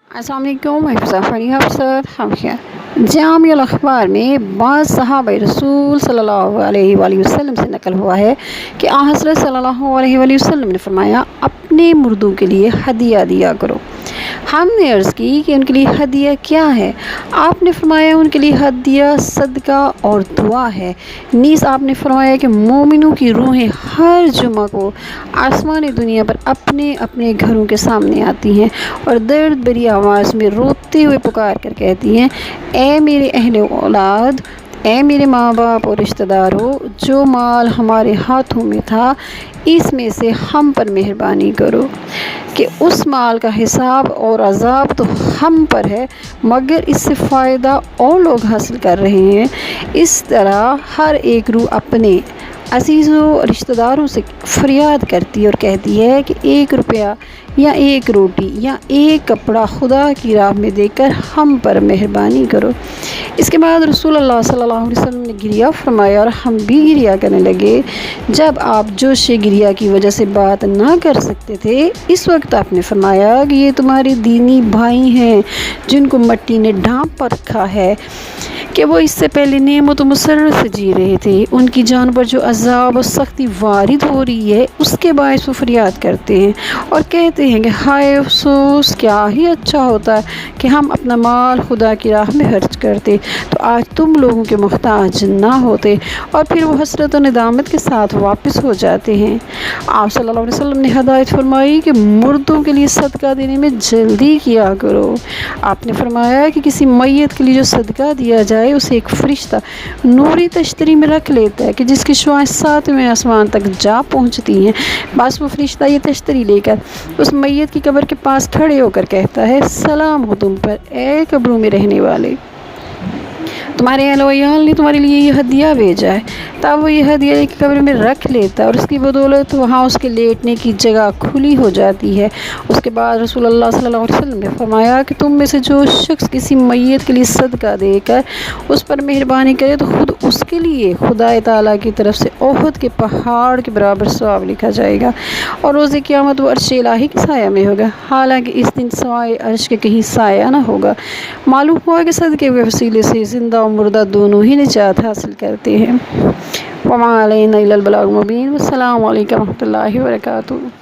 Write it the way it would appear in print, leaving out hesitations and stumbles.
अस्सलाम वालेकुम। मैं फ़रीहा अफसर हम जामिउल अख़बार में बाज़ सहाबा रसूल सल्लल्लाहु अलैहि वसल्लम से नकल हुआ है कि हज़रत सल्लल्लाहु अलैहि वसल्लम ने फरमाया, अपने मुर्दों के लिए हदिया दिया करो। हमने अर्ज़ की कि उनके लिए हदिया क्या है? आपने फरमाया उनके लिए हदिया सदका और दुआ है। नीज़ आपने फरमाया कि मोमिनों की रूहें हर जुमा को आसमान दुनिया पर अपने अपने घरों के सामने आती हैं और दर्द भरी आवाज़ में रोते हुए पुकार कर कहती हैं, ए मेरे अहले औलाद, ए मेरे माँ बाप और रिश्तेदारों, जो माल हमारे हाथों में था इसमें से हम पर मेहरबानी करो कि उस माल का हिसाब और अज़ाब तो हम पर है, मगर इससे फ़ायदा और लोग हासिल कर रहे हैं। इस तरह हर एक रूह अपने अज़ीज़ों रिश्तेदारों से फरियाद करती है और कहती है कि 1 रुपया या 1 रोटी या 1 कपड़ा खुदा की राह में देकर हम पर मेहरबानी करो। इसके बाद रसूलुल्लाह सल्लल्लाहु अलैहि वसल्लम ने गिरिया फरमाया और हम भी गिरिया करने लगे। जब आप जोश गिरिया की वजह से बात ना कर सकते थे, इस वक्त आपने फरमाया कि ये तुम्हारे दीनी भाई हैं जिनको मिट्टी ने ढांप पर रखा है कि वो इससे पहले नेमत मुसर्रत से जी रहे थे। उनकी जान पर जो अज़ाब और सख्ती वारिद हो रही है उसके बायस वो फरियाद करते हैं और कहते हैं कि हाय अफसोस, क्या ही अच्छा होता कि हम अपना माल खुदा की राह में खर्च करते तो आज तुम लोगों के मुहताज ना होते। और फिर वो हसरत और निदामत के साथ वापस हो जाते हैं। आप सल्लल्लाहु अलैहि वसल्लम ने हदायत फरमाई कि मुर्दों के लिए सदका देने में जल्दी किया करो। आपने फरमाया कि किसी मैयत के लिए जो सदका दिया जाए उसे एक फरिश्ता नूरी तश्तरी में रख लेता है कि जिसकी शुआएं 7वें आसमान तक जा पहुंचती हैं। बस वो फरिश्ता ये तश्तरी लेकर उस मैयत की कब्र के पास खड़े होकर कहता है, सलाम हो तुम पर ए कब्रों में रहने वाले, तुम्हारे अहल ने तुम्हारे लिए ये हदिया भेजा है। तब वो ये हदिया एक कब्र में रख लेता है और उसकी बदौलत वहाँ उसके लेटने की जगह खुली हो जाती है। उसके बाद रसूलुल्लाह सल्लल्लाहु अलैहि वसल्लम ने फरमाया कि तुम में से जो शख्स किसी मैयत के लिए सदका देकर उस पर मेहरबानी करे तो खुद उसके लिए खुदा ताला की तरफ से ओहद के पहाड़ के बराबर सवाब लिखा जाएगा और रोज़े क़यामत वो अर्श इलाही के साया में होगा। हालांकि इस दिन सवाए अर्श के कहीं साया ना होगा। मालूम हुआ कि सदके के वसीले से ज़िंदा और मुर्दा दोनों ही निजात हासिल करते हैं। वमा अलैना इल्लल बलागुल मुबीन। अस्सलामु अलैकुम व रहमतुल्लाहि व बरकातुहू।